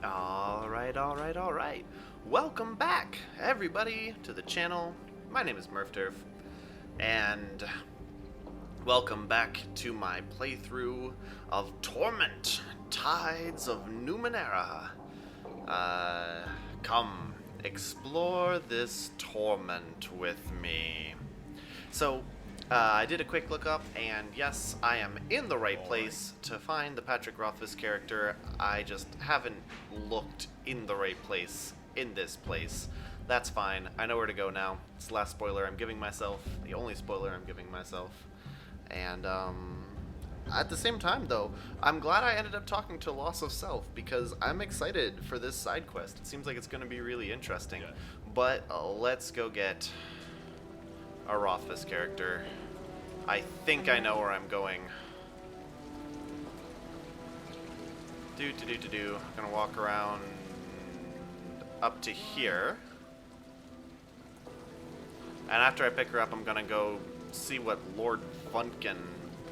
Alright. Welcome back, everybody, to the channel. My name is MurphTurf, and welcome back to my playthrough of Torment, Tides of Numenera. Come, explore this torment with me. So, I did a quick look up, and yes, I am in the right place to find the Patrick Rothfuss character. I just haven't looked in the right place in this place. That's fine. I know where to go now. It's the last spoiler I'm giving myself, the only spoiler I'm giving myself. And, at the same time, though, I'm glad I ended up talking to Loss of Self, because I'm excited for this side quest. It seems like it's going to be really interesting. Yeah. But let's go get a Rothfuss character. I think I know where I'm going. I'm gonna walk around up to here. And after I pick her up, I'm gonna go see what Lord Funkin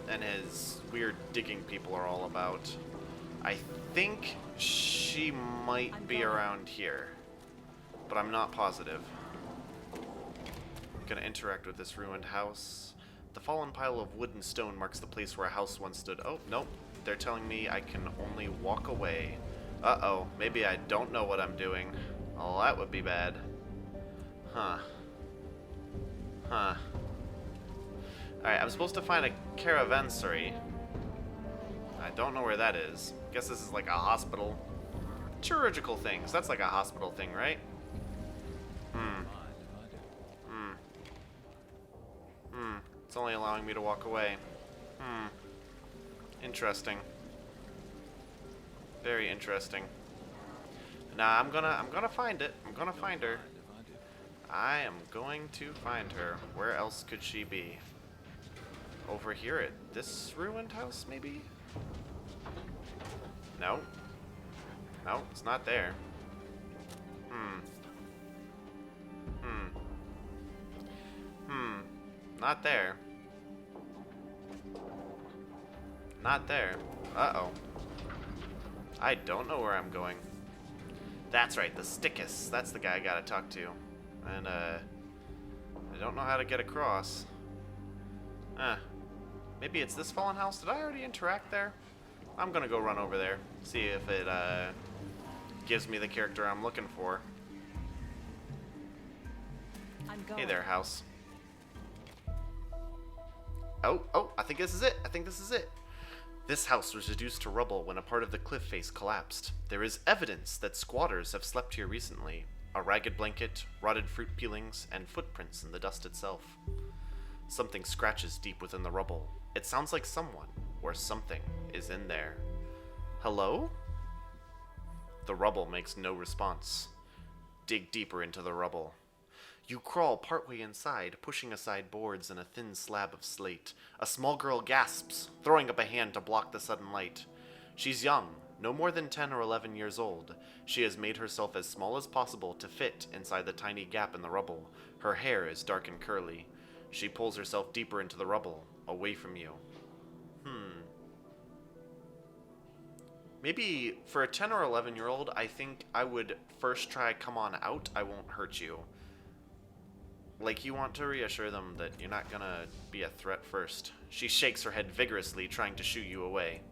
and his weird digging people are all about. I think she might be around here, but I'm not positive. I'm gonna interact with this ruined house. The fallen pile of wood and stone marks the place where a house once stood. Oh, nope. They're telling me I can only walk away. Uh-oh. Maybe I don't know what I'm doing. Oh, that would be bad. Huh. Alright, I'm supposed to find a caravansary. I don't know where that is. Guess this is like a hospital. Chirurgical things. That's like a hospital thing, right? It's only allowing me to walk away. Interesting. Very interesting. Nah, I'm gonna find it. I'm gonna find her. I am going to find her. Where else could she be? Over here at this ruined house, maybe? No. No, it's not there. Not there. Not there. Uh-oh. I don't know where I'm going. That's right, the Stickus. That's the guy I gotta talk to. And, I don't know how to get across. Maybe it's this fallen house. Did I already interact there? I'm gonna go run over there. See if it, gives me the character I'm looking for. Hey there, house. Oh, I think this is it. This house was reduced to rubble when a part of the cliff face collapsed. There is evidence that squatters have slept here recently. A ragged blanket, rotted fruit peelings, and footprints in the dust itself. Something scratches deep within the rubble. It sounds like someone, or something, is in there. Hello? The rubble makes no response. Dig deeper into the rubble. You crawl partway inside, pushing aside boards and a thin slab of slate. A small girl gasps, throwing up a hand to block the sudden light. She's young, no more than 10 or 11 years old. She has made herself as small as possible to fit inside the tiny gap in the rubble. Her hair is dark and curly. She pulls herself deeper into the rubble, away from you. Maybe for a 10 or 11-year-old, I think I would first try come on out. I won't hurt you. Like, you want to reassure them that you're not gonna be a threat first. She shakes her head vigorously, trying to shoo you away.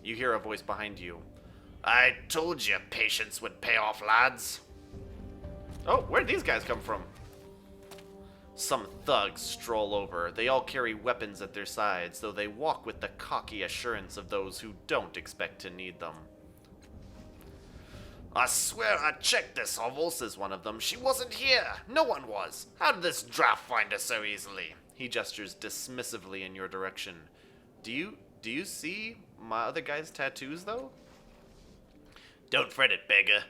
You hear a voice behind you. I told you patience would pay off, lads. Oh, where'd these guys come from? Some thugs stroll over. They all carry weapons at their sides, though they walk with the cocky assurance of those who don't expect to need them. I swear I checked this hovel, says one of them. She wasn't here. No one was. How did this draft find her so easily? He gestures dismissively in your direction. Do you see my other guy's tattoos, though? Don't fret it, beggar.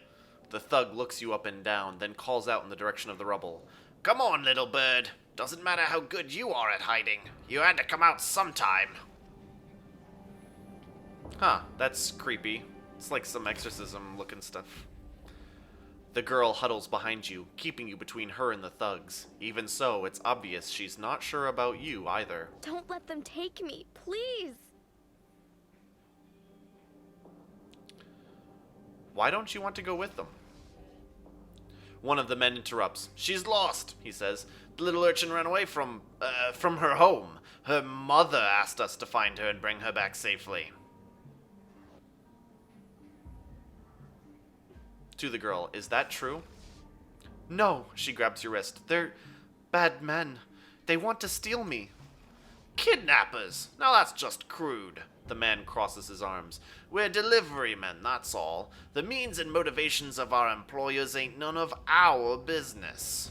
The thug looks you up and down, then calls out in the direction of the rubble. Come on, little bird. Doesn't matter how good you are at hiding. You had to come out sometime. Huh, that's creepy. It's like some exorcism-looking stuff. The girl huddles behind you, keeping you between her and the thugs. Even so, it's obvious she's not sure about you either. Don't let them take me, please. Why don't you want to go with them? One of the men interrupts. She's lost, he says. The little urchin ran away from her home. Her mother asked us to find her and bring her back safely. To the girl, is that true? No, she grabs your wrist. They're bad men. They want to steal me. Kidnappers! Now that's just crude. The man crosses his arms. We're delivery men, that's all. The means and motivations of our employers ain't none of our business.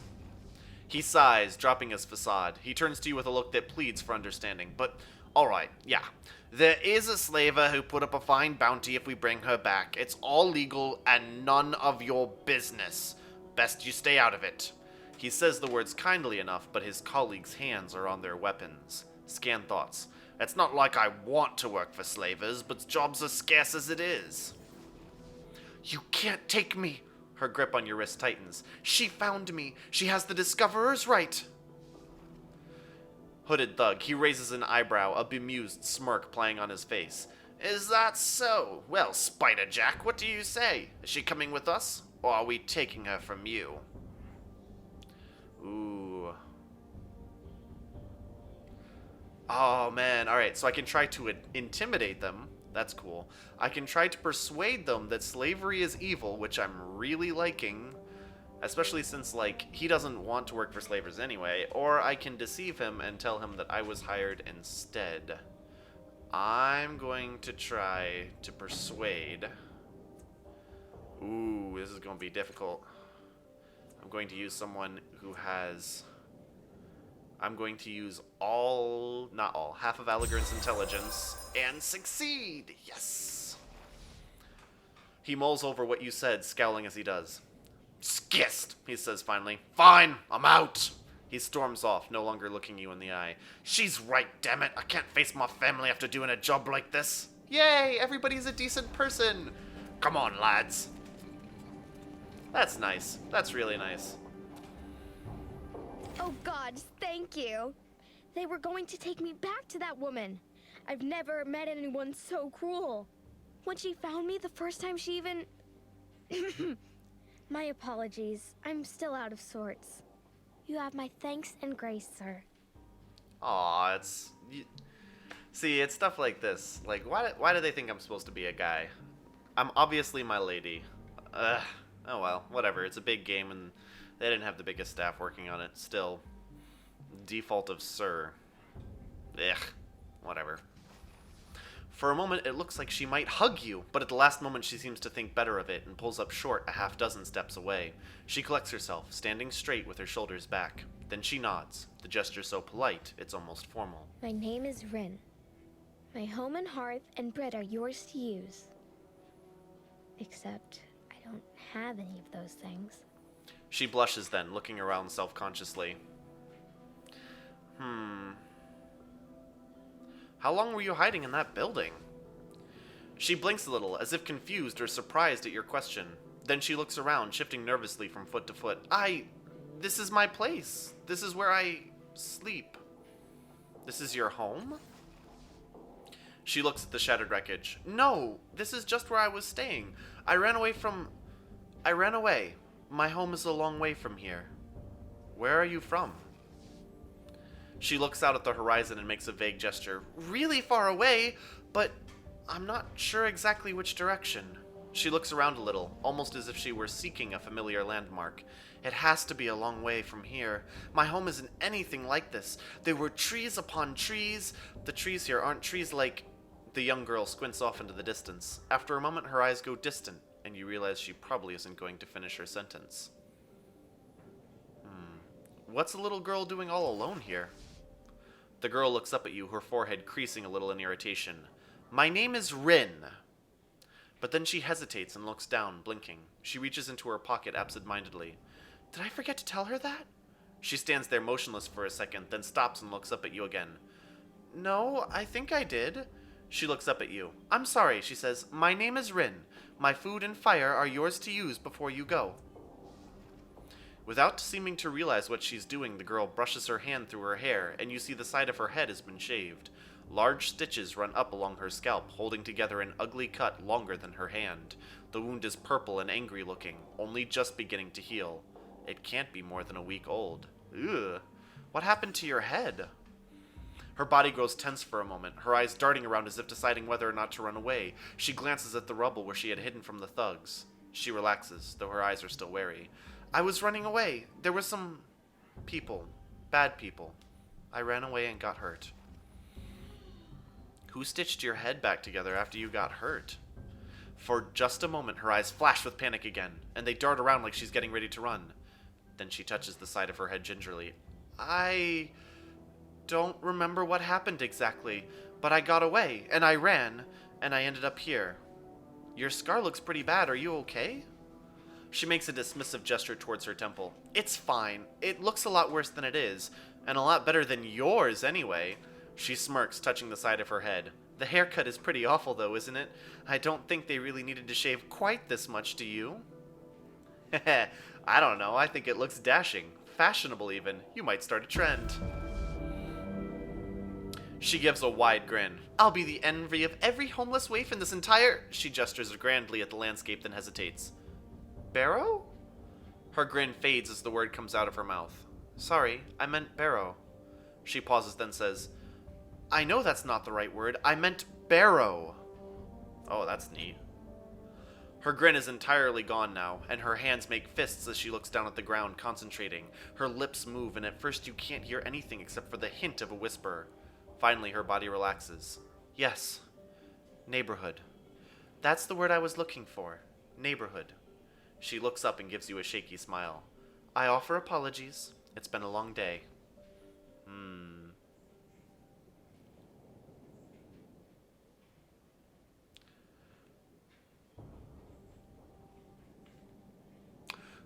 He sighs, dropping his facade. He turns to you with a look that pleads for understanding. But, alright, yeah. There is a slaver who put up a fine bounty if we bring her back. It's all legal and none of your business. Best you stay out of it. He says the words kindly enough, but his colleagues' hands are on their weapons. Scan thoughts. It's not like I want to work for slavers, but jobs are scarce as it is. You can't take me. Her grip on your wrist tightens. She found me. She has the discoverer's right. Hooded thug. He raises an eyebrow, a bemused smirk playing on his face. Is that so? Well, Spider Jack, what do you say? Is she coming with us, or are we taking her from you? Ooh. Oh, man. Alright, so I can try to intimidate them. That's cool. I can try to persuade them that slavery is evil, which I'm really liking. Especially since, like, he doesn't want to work for slavers anyway. Or I can deceive him and tell him that I was hired instead. I'm going to try to persuade. Ooh, this is going to be difficult. I'm going to use someone who has... I'm going to use not all, half of Allegern's intelligence, and succeed! Yes! He mulls over what you said, scowling as he does. Skist, he says finally. Fine, I'm out! He storms off, no longer looking you in the eye. She's right, damn it! I can't face my family after doing a job like this. Yay, everybody's a decent person! Come on, lads. That's nice. That's really nice. Oh God, thank you. They were going to take me back to that woman. I've never met anyone so cruel. When she found me the first time she even... My apologies. I'm still out of sorts. You have my thanks and grace, sir. Aw, it's... See, it's stuff like this. Like, why do they think I'm supposed to be a guy? I'm obviously my lady. Oh well, whatever. It's a big game and... They didn't have the biggest staff working on it. Still, default of sir. Ugh, whatever. For a moment, it looks like she might hug you, but at the last moment she seems to think better of it and pulls up short a half-dozen steps away. She collects herself, standing straight with her shoulders back. Then she nods, the gesture so polite, it's almost formal. My name is Rhin. My home and hearth and bread are yours to use. Except, I don't have any of those things. She blushes then, looking around self-consciously. How long were you hiding in that building? She blinks a little, as if confused or surprised at your question. Then she looks around, shifting nervously from foot to foot. This is my place. This is where I sleep. This is your home? She looks at the shattered wreckage. No, this is just where I was staying. I ran away. My home is a long way from here. Where are you from? She looks out at the horizon and makes a vague gesture. Really far away, but I'm not sure exactly which direction. She looks around a little, almost as if she were seeking a familiar landmark. It has to be a long way from here. My home isn't anything like this. There were trees upon trees. The trees here aren't trees like... The young girl squints off into the distance. After a moment, her eyes go distant, and you realize she probably isn't going to finish her sentence. What's a little girl doing all alone here? The girl looks up at you, her forehead creasing a little in irritation. My name is Rhin. But then she hesitates and looks down, blinking. She reaches into her pocket absent-mindedly. Did I forget to tell her that? She stands there motionless for a second, then stops and looks up at you again. No, I think I did. She looks up at you. I'm sorry, she says. My name is Rhin. My food and fire are yours to use before you go. Without seeming to realize what she's doing, the girl brushes her hand through her hair, and you see the side of her head has been shaved. Large stitches run up along her scalp, holding together an ugly cut longer than her hand. The wound is purple and angry looking, only just beginning to heal. It can't be more than a week old. Ugh. What happened to your head? Her body grows tense for a moment, her eyes darting around as if deciding whether or not to run away. She glances at the rubble where she had hidden from the thugs. She relaxes, though her eyes are still wary. I was running away. There were some people. Bad people. I ran away and got hurt. Who stitched your head back together after you got hurt? For just a moment, her eyes flash with panic again, and they dart around like she's getting ready to run. Then she touches the side of her head gingerly. I don't remember what happened exactly, but I got away, and I ran, and I ended up here. Your scar looks pretty bad. Are you okay? She makes a dismissive gesture towards her temple. It's fine. It looks a lot worse than it is, and a lot better than yours anyway. She smirks, touching the side of her head. The haircut is pretty awful, though, isn't it? I don't think they really needed to shave quite this much, do you? I don't know. I think it looks dashing. Fashionable, even. You might start a trend. She gives a wide grin. I'll be the envy of every homeless waif in this entire... She gestures grandly at the landscape, then hesitates. Barrow? Her grin fades as the word comes out of her mouth. Sorry, I meant Barrow. She pauses, then says, I know that's not the right word. I meant Barrow. Oh, that's neat. Her grin is entirely gone now, and her hands make fists as she looks down at the ground, concentrating. Her lips move, and at first you can't hear anything except for the hint of a whisper. Finally, her body relaxes. Yes. Neighborhood. That's the word I was looking for. Neighborhood. She looks up and gives you a shaky smile. I offer apologies. It's been a long day.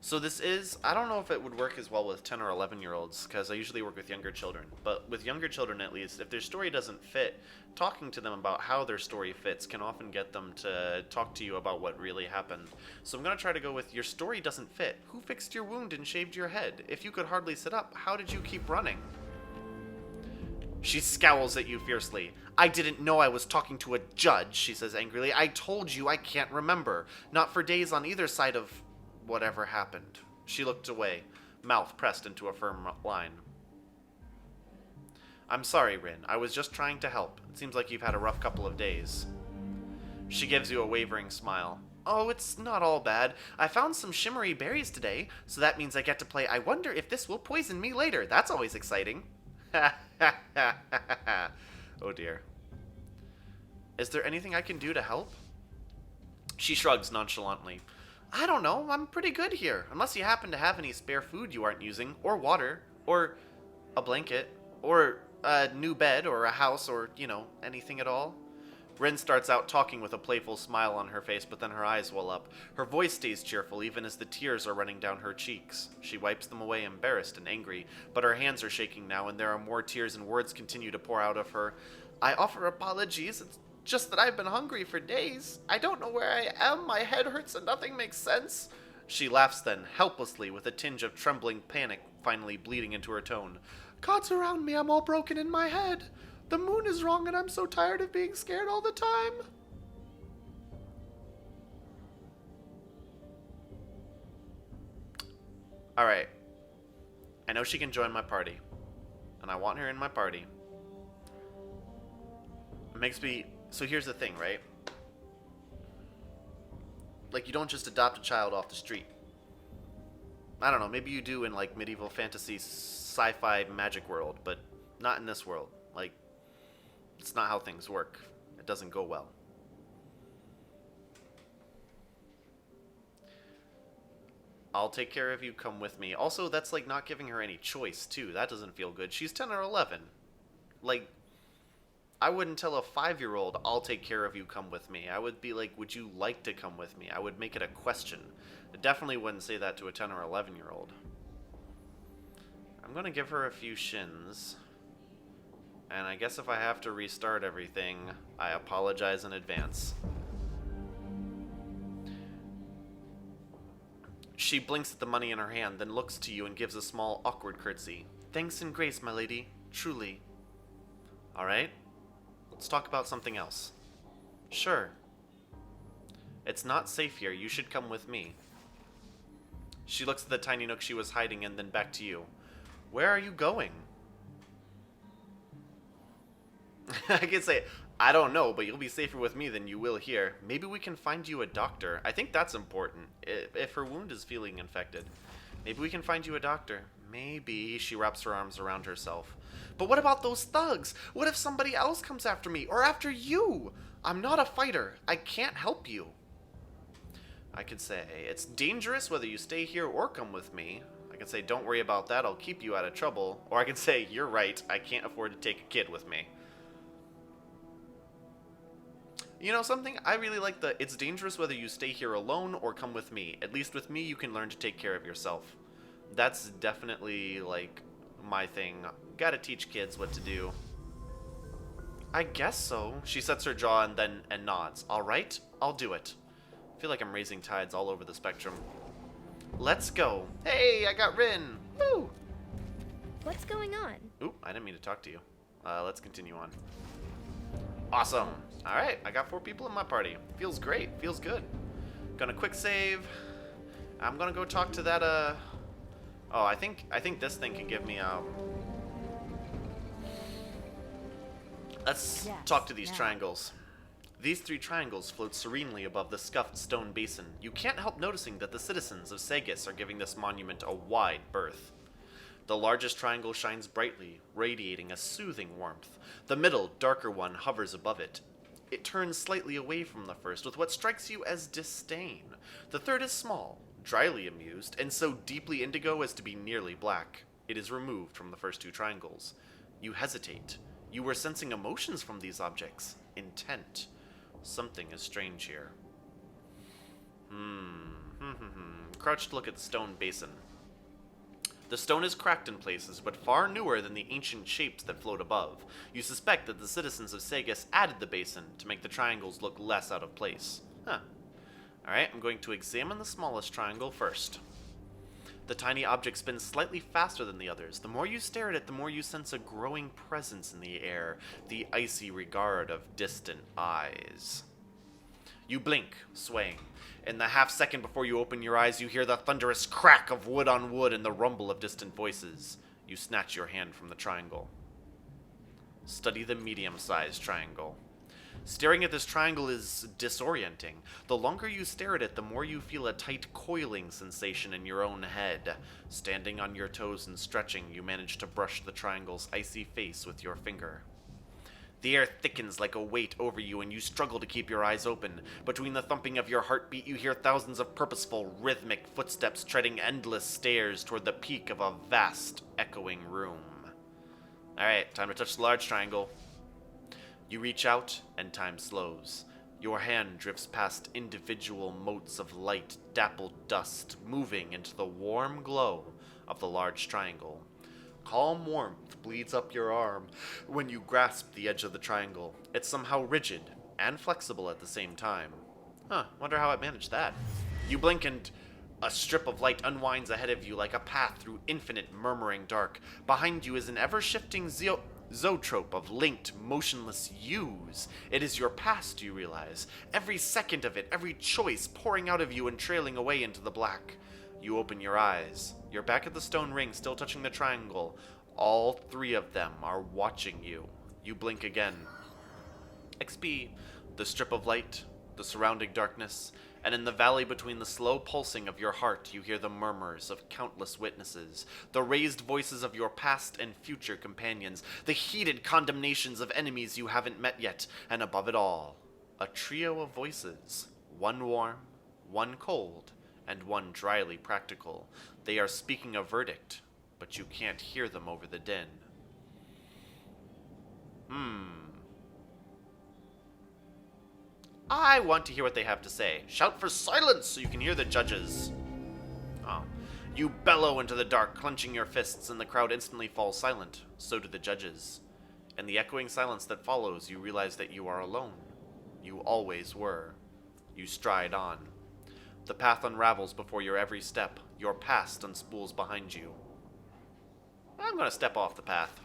So this is, I don't know if it would work as well with 10 or 11-year-olds, because I usually work with younger children. But with younger children, at least, if their story doesn't fit, talking to them about how their story fits can often get them to talk to you about what really happened. So I'm going to try to go with, your story doesn't fit. Who fixed your wound and shaved your head? If you could hardly sit up, how did you keep running? She scowls at you fiercely. I didn't know I was talking to a judge, she says angrily. I told you I can't remember. Not for days on either side of... whatever happened. She looked away, mouth pressed into a firm line. I'm sorry, Rhin. I was just trying to help. It seems like you've had a rough couple of days. She gives you a wavering smile. Oh, it's not all bad. I found some shimmery berries today, so that means I get to play I wonder if this will poison me later. That's always exciting. Oh dear. Is there anything I can do to help? She shrugs nonchalantly. I don't know, I'm pretty good here, unless you happen to have any spare food you aren't using, or water, or a blanket, or a new bed, or a house, or, you know, anything at all. Rhin starts out talking with a playful smile on her face, but then her eyes well up. Her voice stays cheerful, even as the tears are running down her cheeks. She wipes them away, embarrassed and angry, but her hands are shaking now, and there are more tears and words continue to pour out of her. I offer apologies, it's just that I've been hungry for days. I don't know where I am. My head hurts and nothing makes sense. She laughs then, helplessly, with a tinge of trembling panic finally bleeding into her tone. God's around me. I'm all broken in my head. The moon is wrong and I'm so tired of being scared all the time. Alright. I know she can join my party. And I want her in my party. It makes me... So here's the thing, right? Like, you don't just adopt a child off the street. I don't know, maybe you do in, like, medieval fantasy, sci-fi magic world, but not in this world. Like, it's not how things work. It doesn't go well. I'll take care of you, come with me. Also, that's, like, not giving her any choice, too. That doesn't feel good. She's 10 or 11. Like... I wouldn't tell a 5-year-old, I'll take care of you, come with me. I would be like, would you like to come with me? I would make it a question. I definitely wouldn't say that to a 10 or 11-year-old. I'm going to give her a few shins. And I guess if I have to restart everything, I apologize in advance. She blinks at the money in her hand, then looks to you and gives a small, awkward curtsy. Thanks and grace, my lady. Truly. Alright? Let's talk about something else. Sure. It's not safe here. You should come with me. She looks at the tiny nook she was hiding in, then back to you. Where are you going? I can say, I don't know, but you'll be safer with me than you will here. Maybe we can find you a doctor. I think that's important. If her wound is feeling infected. Maybe we can find you a doctor. Maybe. She wraps her arms around herself. But what about those thugs? What if somebody else comes after me? Or after you? I'm not a fighter. I can't help you. I could say, it's dangerous whether you stay here or come with me. I can say, don't worry about that. I'll keep you out of trouble. Or I can say, you're right. I can't afford to take a kid with me. You know something? I really like the, it's dangerous whether you stay here alone or come with me. At least with me, you can learn to take care of yourself. That's definitely, like, my thing. Gotta teach kids what to do. I guess so. She sets her jaw and nods. Alright, I'll do it. I feel like I'm raising tides all over the spectrum. Let's go. Hey, I got Rhin. Woo! What's going on? Oop, I didn't mean to talk to you. Let's continue on. Awesome. Alright, I got 4 people in my party. Feels great. Feels good. Gonna quick save. I'm gonna go talk to that, Oh, I think this thing can give me, Let's talk to these triangles. These 3 triangles float serenely above the scuffed stone basin. You can't help noticing that the citizens of Sagus are giving this monument a wide berth. The largest triangle shines brightly, radiating a soothing warmth. The middle, darker one hovers above it. It turns slightly away from the first with what strikes you as disdain. The third is small, dryly amused, and so deeply indigo as to be nearly black. It is removed from the first 2 triangles. You hesitate. You were sensing emotions from these objects. Intent. Something is strange here. Crouched look at the stone basin. The stone is cracked in places, but far newer than the ancient shapes that float above. You suspect that the citizens of Sagus added the basin to make the triangles look less out of place. Alright, I'm going to examine the smallest triangle first. The tiny object spins slightly faster than the others. The more you stare at it, the more you sense a growing presence in the air, the icy regard of distant eyes. You blink, swaying. In the half second before you open your eyes, you hear the thunderous crack of wood on wood and the rumble of distant voices. You snatch your hand from the triangle. Study the medium-sized triangle. Staring at this triangle is disorienting. The longer you stare at it, the more you feel a tight coiling sensation in your own head. Standing on your toes and stretching, you manage to brush the triangle's icy face with your finger. The air thickens like a weight over you, and you struggle to keep your eyes open. Between the thumping of your heartbeat, you hear thousands of purposeful, rhythmic footsteps treading endless stairs toward the peak of a vast, echoing room. Alright, time to touch the large triangle. You reach out, and time slows. Your hand drifts past individual motes of light, dappled dust, moving into the warm glow of the large triangle. Calm warmth bleeds up your arm when you grasp the edge of the triangle. It's somehow rigid and flexible at the same time. Wonder how it managed that. You blink and a strip of light unwinds ahead of you like a path through infinite murmuring dark. Behind you is an ever-shifting zoetrope of linked, motionless yous. It is your past, you realize. Every second of it, every choice pouring out of you and trailing away into the black. You open your eyes. You're back at the stone ring, still touching the triangle. All 3 of them are watching you. You blink again. XP, the strip of light, the surrounding darkness, and in the valley between the slow pulsing of your heart, you hear the murmurs of countless witnesses, the raised voices of your past and future companions, the heated condemnations of enemies you haven't met yet, and above it all, a trio of voices, one warm, one cold, and one dryly practical. They are speaking a verdict, but you can't hear them over the din. I want to hear what they have to say. Shout for silence so you can hear the judges. You bellow into the dark, clenching your fists, and the crowd instantly falls silent. So do the judges. In the echoing silence that follows, you realize that you are alone. You always were. You stride on. The path unravels before your every step. Your past unspools behind you. I'm going to step off the path.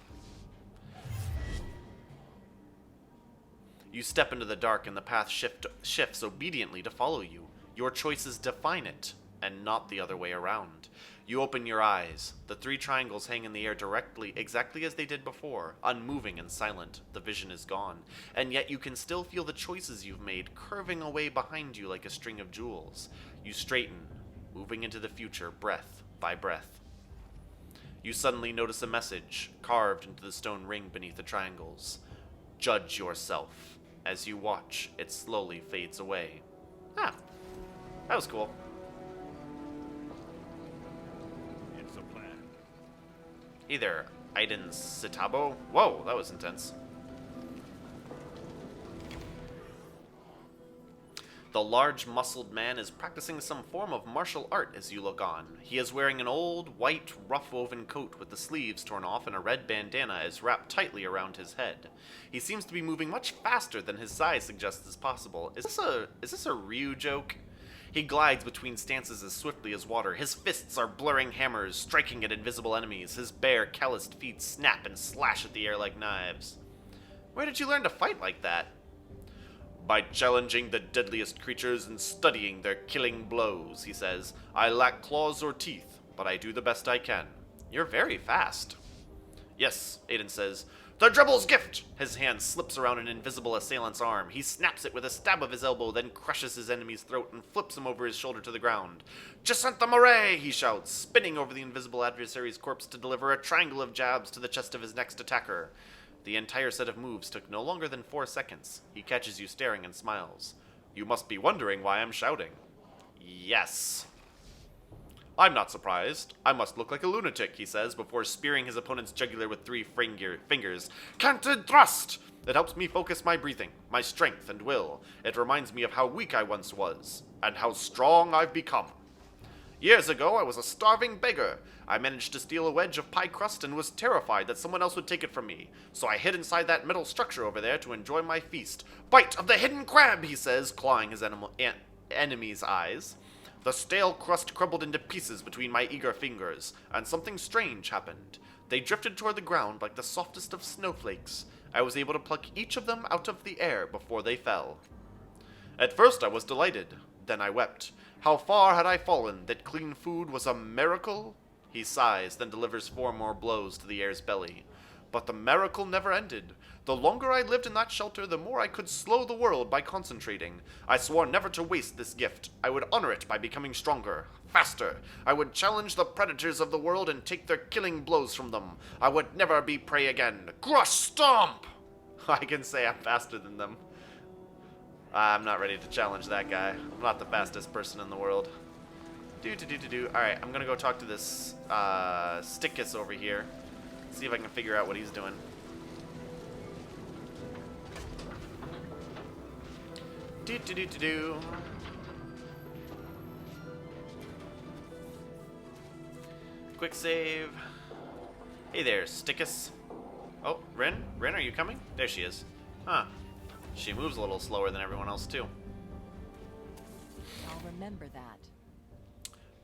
You step into the dark and the path shifts obediently to follow you. Your choices define it, and not the other way around. You open your eyes. The 3 triangles hang in the air exactly as they did before, unmoving and silent. The vision is gone, and yet you can still feel the choices you've made curving away behind you like a string of jewels. You straighten, moving into the future, breath by breath. You suddenly notice a message carved into the stone ring beneath the triangles. Judge yourself. As you watch, it slowly fades away. Ah, that was cool. It's a plan. Either Aiden Citabo. Whoa, that was intense. The large, muscled man is practicing some form of martial art as you look on. He is wearing an old, white, rough-woven coat with the sleeves torn off and a red bandana is wrapped tightly around his head. He seems to be moving much faster than his size suggests is possible. Is this a Ryu joke? He glides between stances as swiftly as water. His fists are blurring hammers, striking at invisible enemies. His bare, calloused feet snap and slash at the air like knives. Where did you learn to fight like that? By challenging the deadliest creatures and studying their killing blows, he says. I lack claws or teeth, but I do the best I can. You're very fast. Yes, Aiden says. The Dribble's gift! His hand slips around an invisible assailant's arm. He snaps it with a stab of his elbow, then crushes his enemy's throat and flips him over his shoulder to the ground. Jacinta Moray! He shouts, spinning over the invisible adversary's corpse to deliver a triangle of jabs to the chest of his next attacker. The entire set of moves took no longer than 4 seconds. He catches you staring and smiles. You must be wondering why I'm shouting. Yes. I'm not surprised. I must look like a lunatic, he says, before spearing his opponent's jugular with 3 fingers. Canted thrust! It helps me focus my breathing, my strength and will. It reminds me of how weak I once was, and how strong I've become. Years ago, I was a starving beggar. I managed to steal a wedge of pie crust and was terrified that someone else would take it from me. So I hid inside that metal structure over there to enjoy my feast. Bite of the hidden crab, he says, clawing his enemy's eyes. The stale crust crumbled into pieces between my eager fingers, and something strange happened. They drifted toward the ground like the softest of snowflakes. I was able to pluck each of them out of the air before they fell. At first I was delighted. Then I wept. How far had I fallen that clean food was a miracle? He sighs, then delivers 4 more blows to the air's belly. But the miracle never ended. The longer I lived in that shelter, the more I could slow the world by concentrating. I swore never to waste this gift. I would honor it by becoming stronger, faster. I would challenge the predators of the world and take their killing blows from them. I would never be prey again. Crush stomp! I can say I'm faster than them. I'm not ready to challenge that guy. I'm not the fastest person in the world. Alright, I'm gonna go talk to this Stickus over here. See if I can figure out what he's doing. Quick save. Hey there, Stickus. Oh, Rhin? Rhin, are you coming? There she is. Huh. She moves a little slower than everyone else, too. I'll remember that.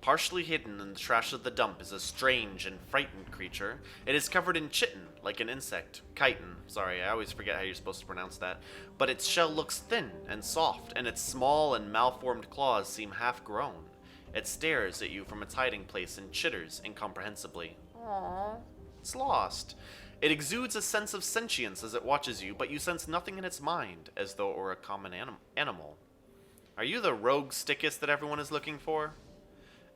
Partially hidden in the trash of the dump is a strange and frightened creature. It is covered in chitin, like an insect. Chitin. Sorry, I always forget how you're supposed to pronounce that. But its shell looks thin and soft, and its small and malformed claws seem half-grown. It stares at you from its hiding place and chitters incomprehensibly. Aww. It's lost. It exudes a sense of sentience as it watches you, but you sense nothing in its mind, as though it were a common animal. Are you the rogue Stickus that everyone is looking for?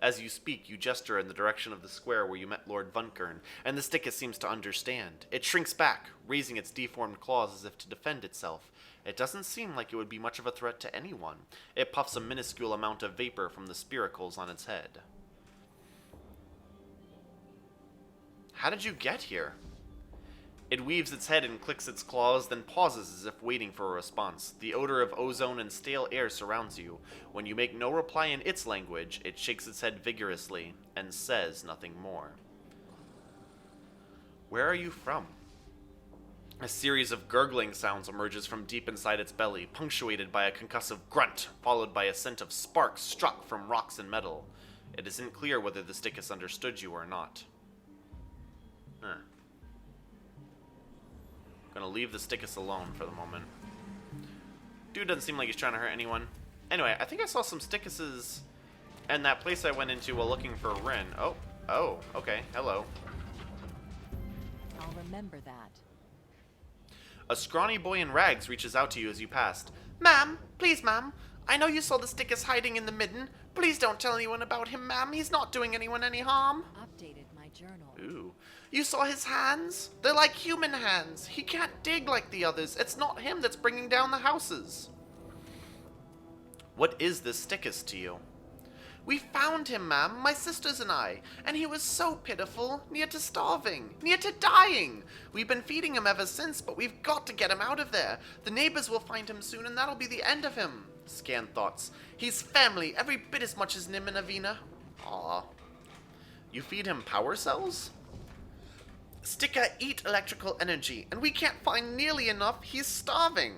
As you speak, you gesture in the direction of the square where you met Lord Vunkern, and the Stickus seems to understand. It shrinks back, raising its deformed claws as if to defend itself. It doesn't seem like it would be much of a threat to anyone. It puffs a minuscule amount of vapor from the spiracles on its head. How did you get here? It weaves its head and clicks its claws, then pauses as if waiting for a response. The odor of ozone and stale air surrounds you. When you make no reply in its language, it shakes its head vigorously and says nothing more. Where are you from? A series of gurgling sounds emerges from deep inside its belly, punctuated by a concussive grunt, followed by a scent of sparks struck from rocks and metal. It isn't clear whether the Stickus understood you or not. Gonna leave the Stickus alone for the moment. Dude doesn't seem like he's trying to hurt anyone. Anyway, I think I saw some stickuses in that place I went into while looking for Rhin. Oh, okay, hello. I'll remember that. A scrawny boy in rags reaches out to you as you passed. Ma'am, please, ma'am. I know you saw the stickus hiding in the midden. Please don't tell anyone about him, ma'am. He's not doing anyone any harm. Updated my journal. Ooh. You saw his hands? They're like human hands. He can't dig like the others. It's not him that's bringing down the houses. What is this stickus to you? We found him, ma'am, my sisters and I, and he was so pitiful, near to starving, near to dying. We've been feeding him ever since, but we've got to get him out of there. The neighbors will find him soon, and that'll be the end of him. Scan thoughts. He's family, every bit as much as Nim and Avina. Aw. You feed him power cells? Sticka eat electrical energy, and we can't find nearly enough. He's starving.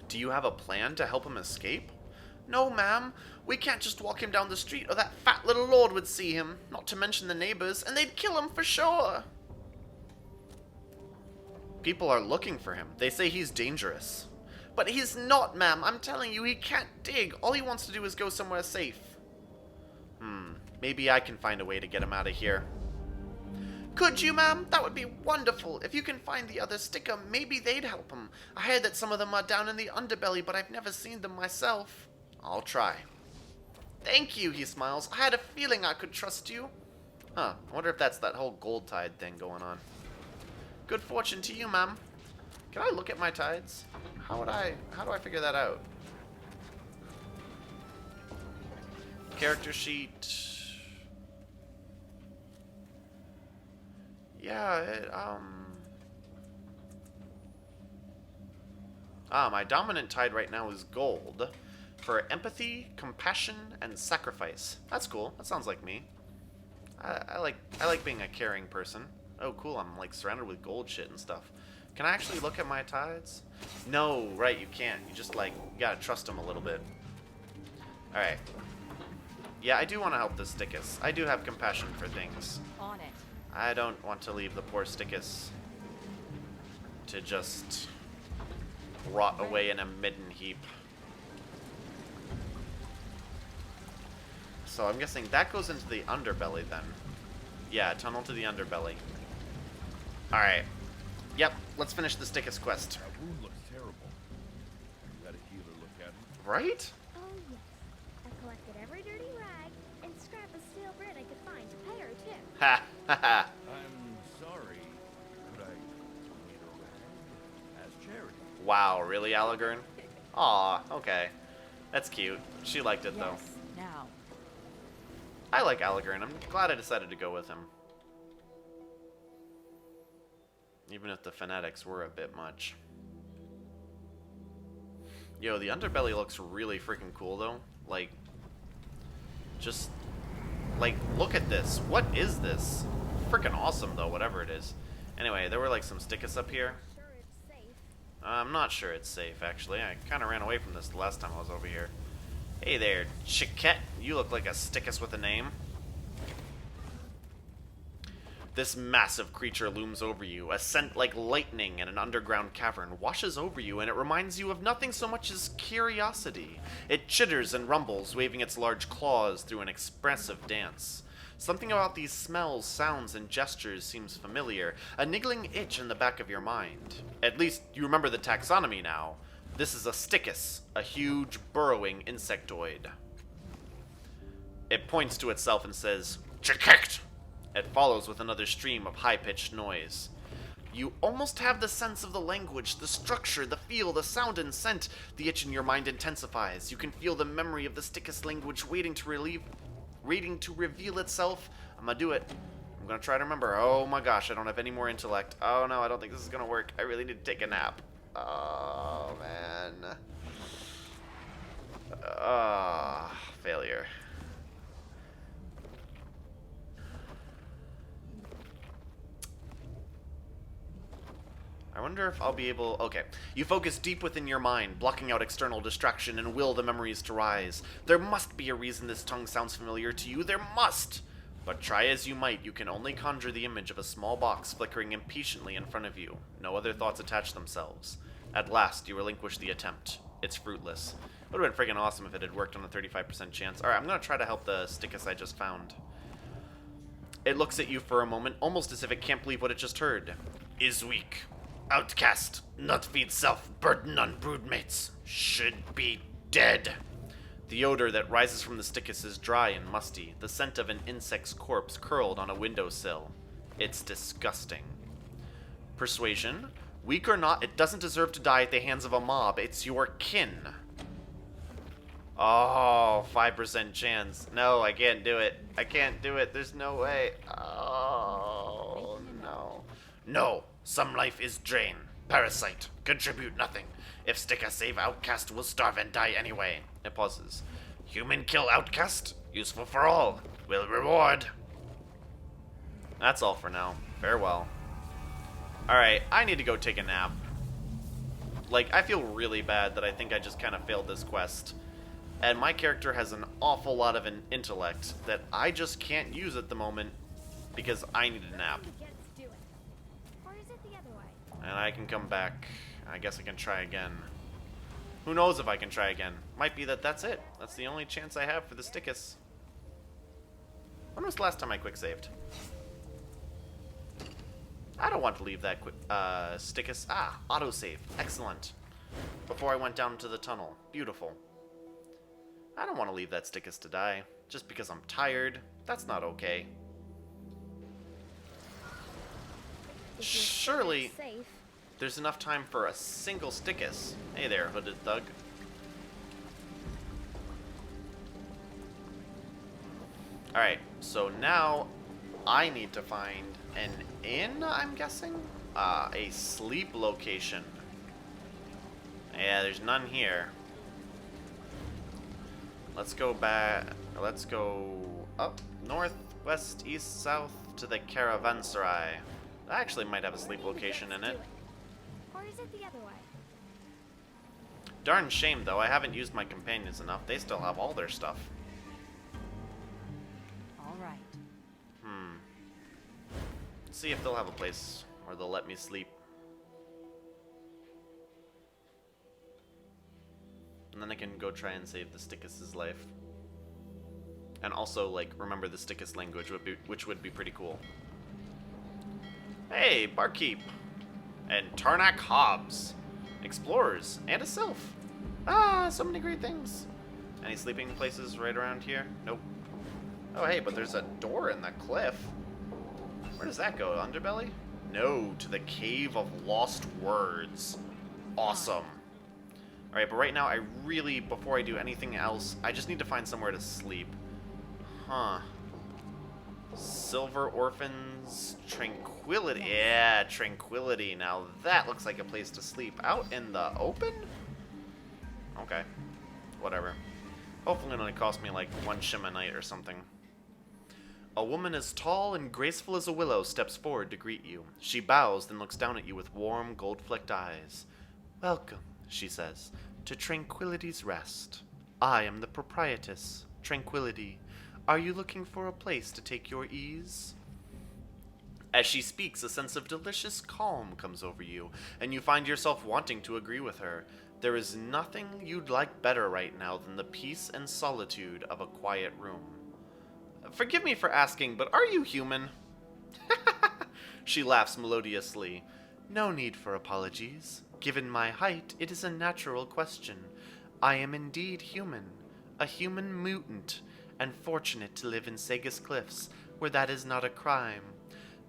Do you have a plan to help him escape? No, ma'am. We can't just walk him down the street or that fat little lord would see him, not to mention the neighbors, and they'd kill him for sure. People are looking for him. They say he's dangerous. But he's not, ma'am. I'm telling you, he can't dig. All he wants to do is go somewhere safe. Maybe I can find a way to get him out of here. Could you, ma'am? That would be wonderful. If you can find the other sticker, maybe they'd help him. I heard that some of them are down in the underbelly, but I've never seen them myself. I'll try. Thank you, he smiles. I had a feeling I could trust you. Huh, I wonder if that's that whole gold tide thing going on. Good fortune to you, ma'am. Can I look at my tides? How do I figure that out? Character sheet. Yeah, my dominant tide right now is gold. For empathy, compassion, and sacrifice. That's cool. That sounds like me. I like being a caring person. Oh, cool. I'm like surrounded with gold shit and stuff. Can I actually look at my tides? No, right, you can't. You just like gotta trust them a little bit. All right. Yeah, I do want to help the stickus. I do have compassion for things. On it. I don't want to leave the poor stickus to just rot away in a midden heap. So I'm guessing that goes into the underbelly then. Yeah, tunnel to the underbelly. Alright. Yep, let's finish the stickus quest. That wound looks terrible. You had a healer look at it? Right? Oh, yes. I collected every dirty rag and scrap of stale bread I could find to pay her, too. Ha ha ha. I'm sorry. Could I donate a rag as charity? Wow, really, Alagern? Aw, okay. That's cute. She liked it, though. Yes, now. I like Alagern. I'm glad I decided to go with him. Even if the fanatics were a bit much. Yo, the underbelly looks really freaking cool, though. Like, just, like, look at this. What is this? Freaking awesome, though, whatever it is. Anyway, there were, like, some stickus up here. Sure it's safe. I'm not sure it's safe, actually. I kind of ran away from this the last time I was over here. Hey there, Chiquette. You look like a stickus with a name. This massive creature looms over you. A scent like lightning in an underground cavern washes over you, and it reminds you of nothing so much as curiosity. It chitters and rumbles, waving its large claws through an expressive dance. Something about these smells, sounds, and gestures seems familiar, a niggling itch in the back of your mind. At least you remember the taxonomy now. This is a stickus, a huge, burrowing insectoid. It points to itself and says, "Chiquect!" It follows with another stream of high-pitched noise. You almost have the sense of the language, the structure, the feel, the sound and scent. The itch in your mind intensifies. You can feel the memory of the stickus language waiting to reveal itself. I'm gonna do it. I'm gonna try to remember. Oh my gosh, I don't have any more intellect. Oh no, I don't think this is gonna work. I really need to take a nap. Oh man. Failure. I wonder if I'll be able... Okay. You focus deep within your mind, blocking out external distraction and will the memories to rise. There must be a reason this tongue sounds familiar to you. There must! But try as you might, you can only conjure the image of a small box flickering impatiently in front of you. No other thoughts attach themselves. At last, you relinquish the attempt. it's fruitless. Would have been freaking awesome if it had worked on a 35% chance. Alright, I'm going to try to help the Stickus I just found. It looks at you for a moment, almost as if it can't believe what it just heard. Is weak. Outcast. Not feed self. Burden on broodmates. Should be dead. The odor that rises from the Stickus is dry and musty, the scent of an insect's corpse curled on a windowsill. It's disgusting. Persuasion. Weak or not, it doesn't deserve to die at the hands of a mob. It's your kin. Oh, 5% chance. No, I can't do it. I can't do it. There's no way. Oh, no. No. Some life is drain. Parasite. Contribute nothing. If Sticka save outcast, will starve and die anyway. It pauses. Human kill outcast? Useful for all. Will reward. That's all for now. Farewell. Alright, I need to go take a nap. Like, I feel really bad that I think I just kind of failed this quest. And my character has an awful lot of an intellect that I just can't use at the moment because I need a nap. And I can come back. I guess I can try again. Who knows if I can try again? Might be that that's it. That's the only chance I have for the Stickus. When was the last time I quick saved? I don't want to leave that Stickus. Ah, autosave. Excellent. Before I went down into the tunnel. Beautiful. I don't want to leave that Stickus to die. Just because I'm tired. That's not okay. Surely there's enough time for a single Stickus. Hey there, hooded thug. Alright, so now I need to find an inn, I'm guessing? A sleep location. Yeah, there's none here. Let's go back. Let's go up, north, west, east, south to the Caravanserai. That actually might have a sleep location in it. Or is it the other way? Darn shame, though. I haven't used my companions enough. They still have all their stuff. All right. Let's see if they'll have a place where they'll let me sleep. And then I can go try and save the Stickus' life. And also, like, remember the Stickus language, which would be pretty cool. Hey, barkeep! And Tarnak Hobbs. Explorers. And a sylph. Ah, so many great things. Any sleeping places right around here? Nope. Oh, hey, but there's a door in the cliff. Where does that go? Underbelly? No, to the Cave of Lost Words. Awesome. Alright, but right now I really, before I do anything else, I just need to find somewhere to sleep. Huh. Silver Orphans, Tranquility. Yeah, Tranquility. Now that looks like a place to sleep. Out in the open? Okay. Whatever. Hopefully it only cost me like 1 shim a night or something. A woman as tall and graceful as a willow steps forward to greet you. She bows, then looks down at you with warm, gold-flecked eyes. Welcome, she says, to Tranquility's Rest. I am the proprietress, Tranquility. Are you looking for a place to take your ease? As she speaks, a sense of delicious calm comes over you, and you find yourself wanting to agree with her. There is nothing you'd like better right now than the peace and solitude of a quiet room. Forgive me for asking, but are you human? She laughs melodiously. No need for apologies. Given my height, it is a natural question. I am indeed human, a human mutant, and fortunate to live in Sagus Cliffs, where that is not a crime.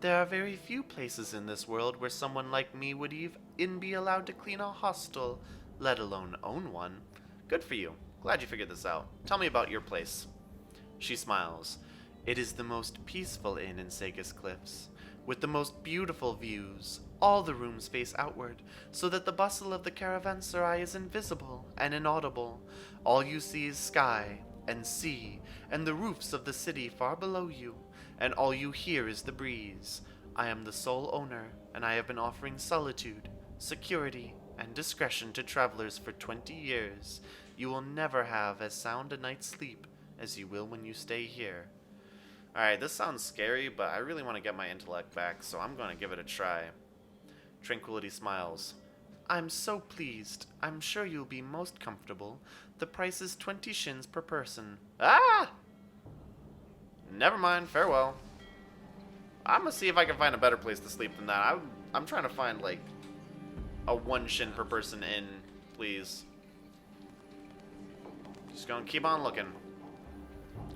There are very few places in this world where someone like me would even be allowed to clean a hostel, let alone own one. Good for you. Glad you figured this out. Tell me about your place. She smiles. It is the most peaceful inn in Sagus Cliffs, with the most beautiful views. All the rooms face outward, so that the bustle of the caravanserai is invisible and inaudible. All you see is sky and sea, and the roofs of the city far below you, and all you hear is the breeze. I am the sole owner, and I have been offering solitude, security, and discretion to travelers for 20 years. You will never have as sound a night's sleep as you will when you stay here. Alright, this sounds scary, but I really want to get my intellect back, so I'm going to give it a try. Tranquility smiles. I'm so pleased. I'm sure you'll be most comfortable. The price is 20 shins per person. Ah! Never mind, farewell. I'm gonna see if I can find a better place to sleep than that. I'm trying to find, like, a 1 shin per person inn, please. Just gonna keep on looking.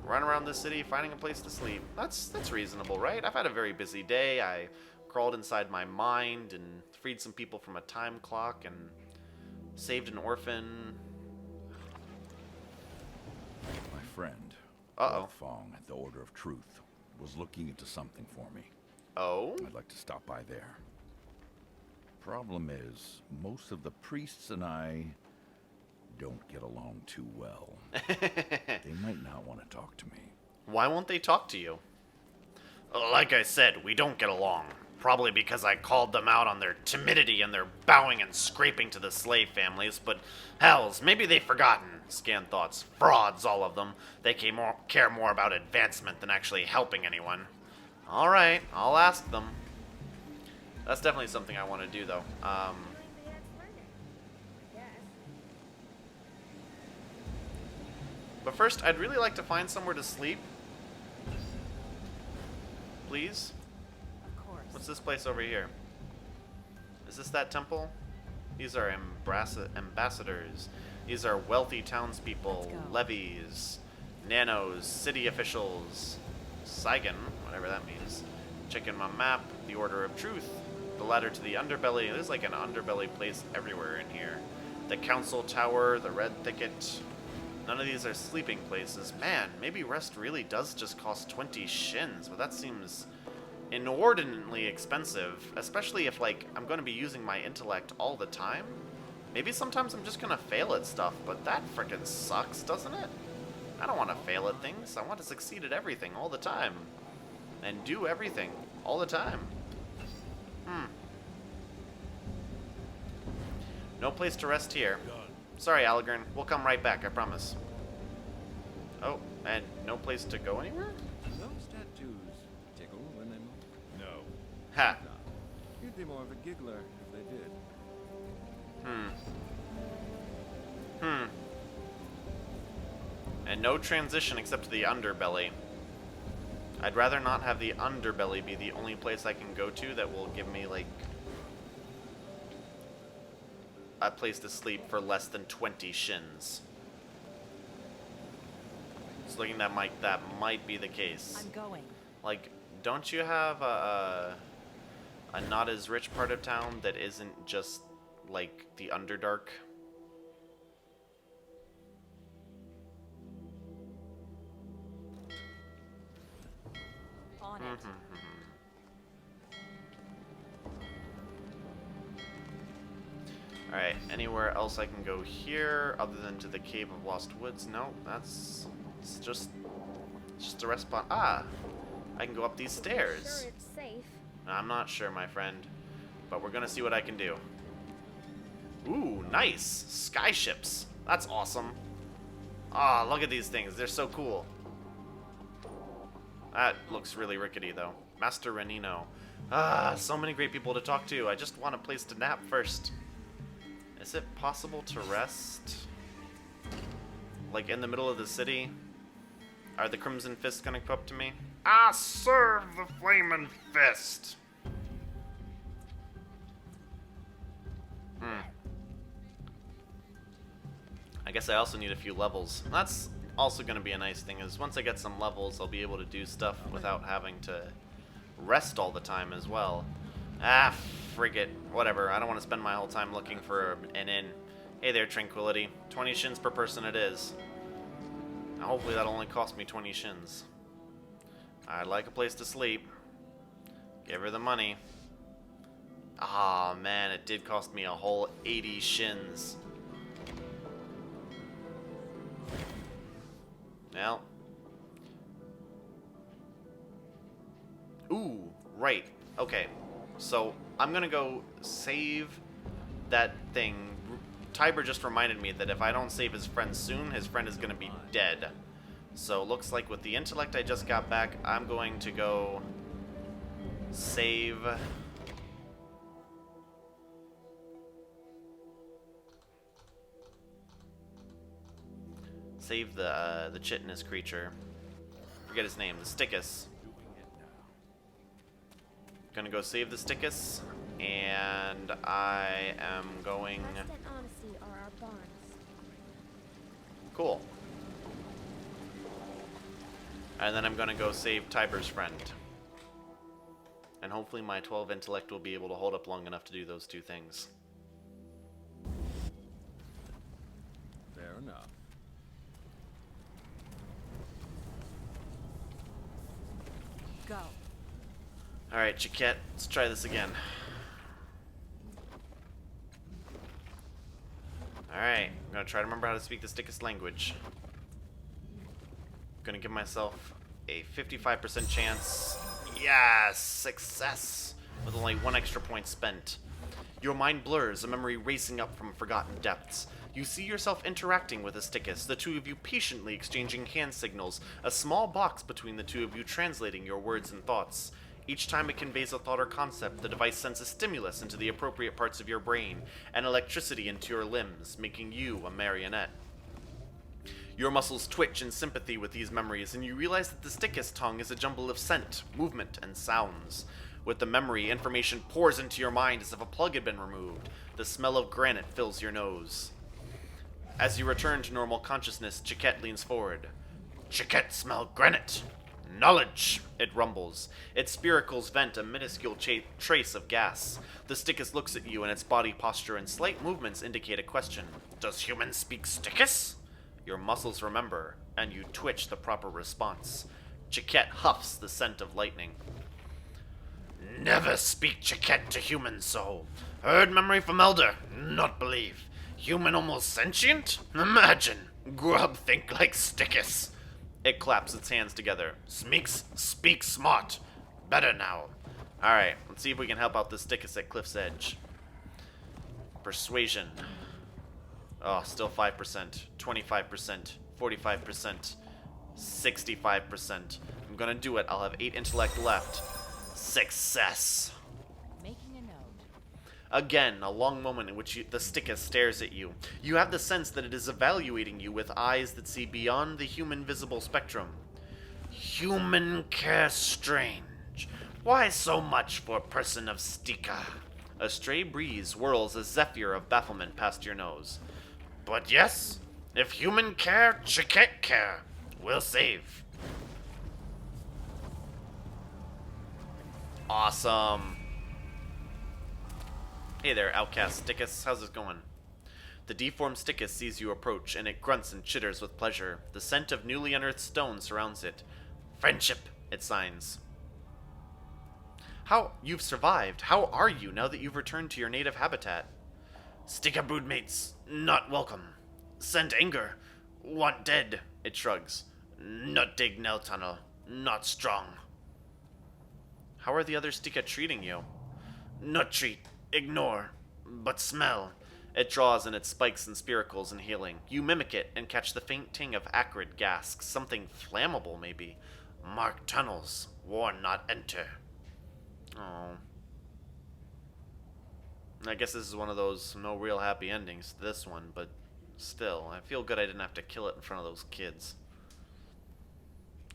Run around the city, finding a place to sleep. That's reasonable, right? I've had a very busy day. I crawled inside my mind and freed some people from a time clock and saved an orphan. My friend, Uh-oh. Fong at the Order of Truth, was looking into something for me. Oh? I'd like to stop by there. Problem is, most of the priests and I don't get along too well. They might not want to talk to me. Why won't they talk to you? Like I said, we don't get along. Probably because I called them out on their timidity and their bowing and scraping to the slave families, but hells, maybe they've forgotten. Scan thoughts. Frauds, all of them. They care more about advancement than actually helping anyone. Alright, I'll ask them. That's definitely something I want to do, though. But first, I'd really like to find somewhere to sleep. Please? Of course. What's this place over here? Is this that temple? These are ambassadors. These are wealthy townspeople, Let's go. levies, nanos, city officials, Saigon, whatever that means. Checking my map, the Order of Truth, the ladder to the underbelly. There's like an underbelly place everywhere in here. The council tower, the red thicket. None of these are sleeping places. Man, maybe rest really does just cost 20 shins, but that seems inordinately expensive, especially if, like, I'm going to be using my intellect all the time. Maybe sometimes I'm just going to fail at stuff, but that frickin' sucks, doesn't it? I don't want to fail at things. I want to succeed at everything all the time. And do everything all the time. No place to rest here. Sorry, Algern. We'll come right back, I promise. Oh, and no place to go anywhere? Those tattoos tickle when they move. No. Ha. You'd be more of a giggler if they did. And no transition except to the underbelly. I'd rather not have the underbelly be the only place I can go to that will give me, like, a place to sleep for less than 20 shins. It's looking that might be the case. I'm going. Like, don't you have a not as rich part of town that isn't just, like, the Underdark? On it. Alright, anywhere else I can go here other than to the Cave of Lost Woods? No, it's just a rest spot. Ah, I can go up these stairs. Sure, it's safe. I'm not sure, my friend, but we're gonna see what I can do. Ooh, nice! Skyships. That's awesome. Ah, look at these things. They're so cool. That looks really rickety, though. Master Renino. Ah, so many great people to talk to. I just want a place to nap first. Is it possible to rest? Like, in the middle of the city? Are the Crimson Fists gonna come up to me? I serve the Flaming Fist! I guess I also need a few levels. That's also gonna be a nice thing, is once I get some levels, I'll be able to do stuff without having to rest all the time as well. Ah, frig it. Whatever. I don't want to spend my whole time looking for an inn. Hey there, Tranquility. 20 shins per person it is. Now, hopefully that'll only cost me 20 shins. I'd like a place to sleep. Give her the money. Ah, man, it did cost me a whole 80 shins. Well. Ooh, right. Okay. So, I'm gonna go save that thing. Tiber just reminded me that if I don't save his friend soon, his friend is gonna be dead. So, looks like with the intellect I just got back, I'm going to go save save the chitinous creature. Forget his name, the Stickus. Gonna go save the Stickus, and I am going. Trust and honesty are our bonds. Cool. And then I'm gonna go save Tiber's friend. And hopefully my 12 intellect will be able to hold up long enough to do those two things. Fair enough. Go. Alright, Chiquette, let's try this again. Alright, I'm gonna try to remember how to speak the Stickus language. Gonna give myself a 55% chance. Yes! Success! With only 1 extra point spent. Your mind blurs, a memory racing up from forgotten depths. You see yourself interacting with a Stickus, the two of you patiently exchanging hand signals, a small box between the two of you translating your words and thoughts. Each time it conveys a thought or concept, the device sends a stimulus into the appropriate parts of your brain, and electricity into your limbs, making you a marionette. Your muscles twitch in sympathy with these memories, and you realize that the Stickus tongue is a jumble of scent, movement, and sounds. With the memory, information pours into your mind as if a plug had been removed. The smell of granite fills your nose. As you return to normal consciousness, Chiquette leans forward. Chiquette smell granite! Knowledge! It rumbles. Its spiracles vent a minuscule trace of gas. The Stickus looks at you, and its body posture and slight movements indicate a question. Does human speak Stickus? Your muscles remember, and you twitch the proper response. Chiquette huffs the scent of lightning. Never speak Chiquette to human soul. Heard memory from elder, not believe. Human almost sentient? Imagine. Grub think like Stickus. It claps its hands together. Speak smart. Better now. Alright, let's see if we can help out the Stickus at Cliff's Edge. Persuasion. Oh, still 5%, 25%, 45%, 65%. I'm gonna do it. I'll have 8 intellect left. Success. Making a note. Again, a long moment in which the Stickus stares at you. You have the sense that it is evaluating you with eyes that see beyond the human visible spectrum. Human care strange. Why so much for a person of Stika? A stray breeze whirls a zephyr of bafflement past your nose. But yes, if human care, Chiquette care. We'll save. Awesome. Hey there, outcast Stickus. How's it going? The deformed Stickus sees you approach, and it grunts and chitters with pleasure. The scent of newly unearthed stone surrounds it. Friendship, it signs. You've survived. How are you now that you've returned to your native habitat? Sticka broodmates, not welcome. Sent anger, want dead, it shrugs. Not dig Nell tunnel, not strong. How are the other Sticka treating you? Not treat, ignore, but smell. It draws in its spikes and spiracles in healing. You mimic it and catch the faint ting of acrid gas, something flammable maybe. Mark tunnels, warn not enter. Oh. I guess this is one of those no real happy endings to this one, but still, I feel good I didn't have to kill it in front of those kids.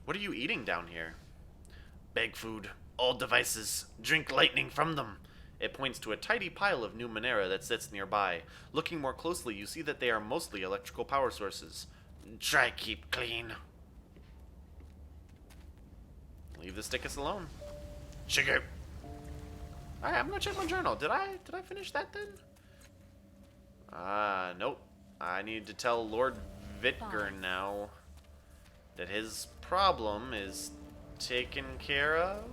What are you eating down here? Beg food, all devices, drink lightning from them. It points to a tidy pile of new Monera that sits nearby. Looking more closely, you see that they are mostly electrical power sources. Try keep clean. Leave the Stickus alone. Sugar. Alright, I'm gonna check my journal. Did I finish that then? Nope. I need to tell Lord Vitgern now that his problem is taken care of.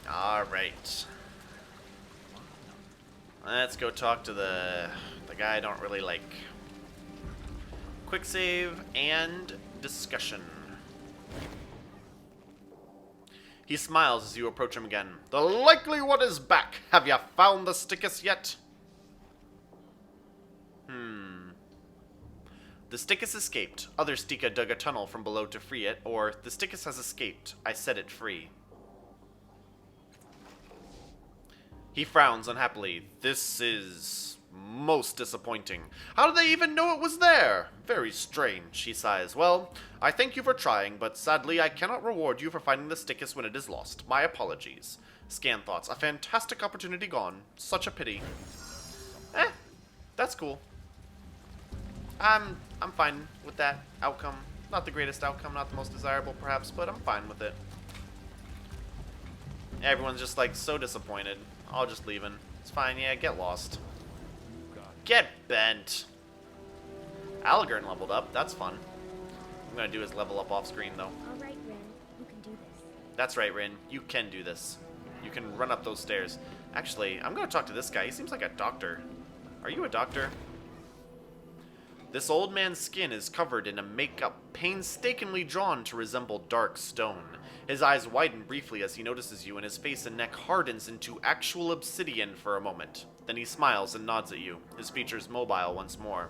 Alright. Let's go talk to the guy I don't really like. Quick save and discussion. He smiles as you approach him again. The likely one is back. Have ya found the Stickus yet? The stick has escaped. Other Stika dug a tunnel from below to free it, or the Stickus has escaped. I set it free. He frowns unhappily. This is most disappointing. How did they even know it was there? Very strange, he sighs. Well, I thank you for trying, but sadly I cannot reward you for finding the Stickus when it is lost. My apologies. Scan thoughts. A fantastic opportunity gone. Such a pity. That's cool. I'm fine with that outcome. Not the greatest outcome, not the most desirable perhaps, but I'm fine with it. Everyone's just like so disappointed. All just leaving. It's fine, yeah, get lost. Get bent. Algern leveled up, that's fun. I'm gonna do his level up off screen though. All right, Rhin, you can do this. That's right, Rhin. You can do this. You can run up those stairs. Actually, I'm gonna talk to this guy. He seems like a doctor. Are you a doctor? This old man's skin is covered in a makeup painstakingly drawn to resemble dark stone. His eyes widen briefly as he notices you, and his face and neck hardens into actual obsidian for a moment. Then he smiles and nods at you, his features mobile once more.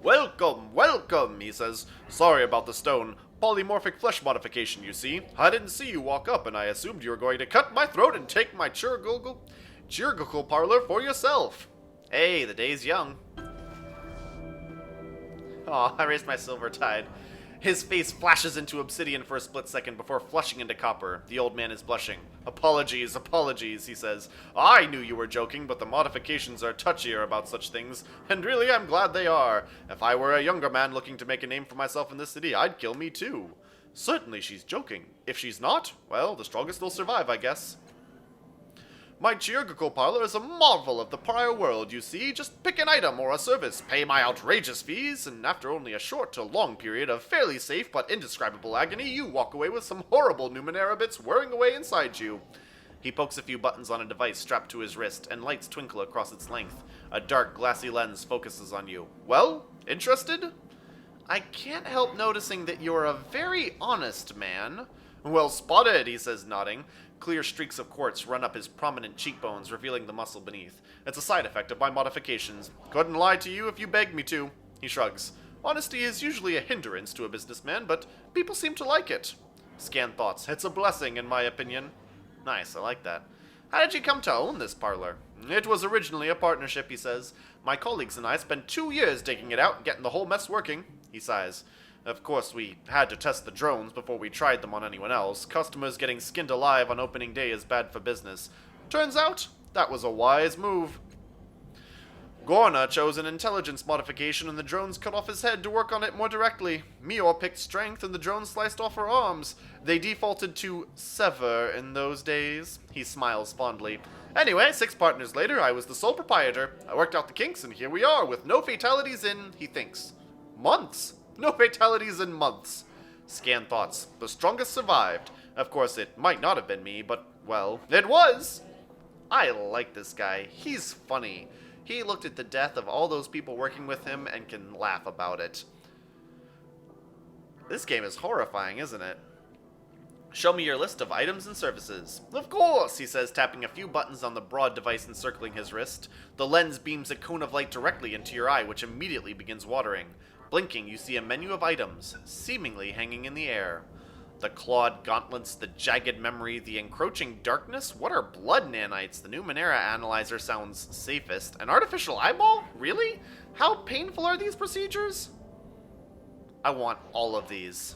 Welcome, welcome, he says. Sorry about the stone. Polymorphic flesh modification, you see. I didn't see you walk up, and I assumed you were going to cut my throat and take my chirurgical parlor for yourself. Hey, the day's young. Aw, I raised my silver tide. His face flashes into obsidian for a split second before flushing into copper. The old man is blushing. Apologies, apologies, he says. I knew you were joking, but the modifications are touchier about such things, and really I'm glad they are. If I were a younger man looking to make a name for myself in this city, I'd kill me too. Certainly she's joking. If she's not, well, the strongest will survive, I guess. My chirurgical parlor is a marvel of the prior world, you see. Just pick an item or a service, pay my outrageous fees, and after only a short to long period of fairly safe but indescribable agony, you walk away with some horrible Numenera bits whirring away inside you. He pokes a few buttons on a device strapped to his wrist, and lights twinkle across its length. A dark, glassy lens focuses on you. Well, interested? I can't help noticing that you're a very honest man. Well spotted, he says, nodding. Clear streaks of quartz run up his prominent cheekbones, revealing the muscle beneath. It's a side effect of my modifications. Couldn't lie to you if you begged me to. He shrugs. Honesty is usually a hindrance to a businessman, but people seem to like it. Scan thoughts. It's a blessing, in my opinion. Nice, I like that. How did you come to own this parlor? It was originally a partnership, he says. My colleagues and I spent 2 years digging it out and getting the whole mess working. He sighs. Of course, we had to test the drones before we tried them on anyone else. Customers getting skinned alive on opening day is bad for business. Turns out, that was a wise move. Gorna chose an intelligence modification and the drones cut off his head to work on it more directly. Mior picked strength and the drones sliced off her arms. They defaulted to sever in those days. He smiles fondly. Anyway, 6 partners later, I was the sole proprietor. I worked out the kinks and here we are, with no fatalities in, he thinks, months. No fatalities in months. Scan thoughts. The strongest survived. Of course, it might not have been me, but, well, it was! I like this guy. He's funny. He looked at the death of all those people working with him and can laugh about it. This game is horrifying, isn't it? Show me your list of items and services. Of course, he says, tapping a few buttons on the broad device encircling his wrist. The lens beams a cone of light directly into your eye, which immediately begins watering. Blinking, you see a menu of items, seemingly hanging in the air. The clawed gauntlets, the jagged memory, the encroaching darkness? What are blood nanites? The Numenera analyzer sounds safest. An artificial eyeball? Really? How painful are these procedures? I want all of these.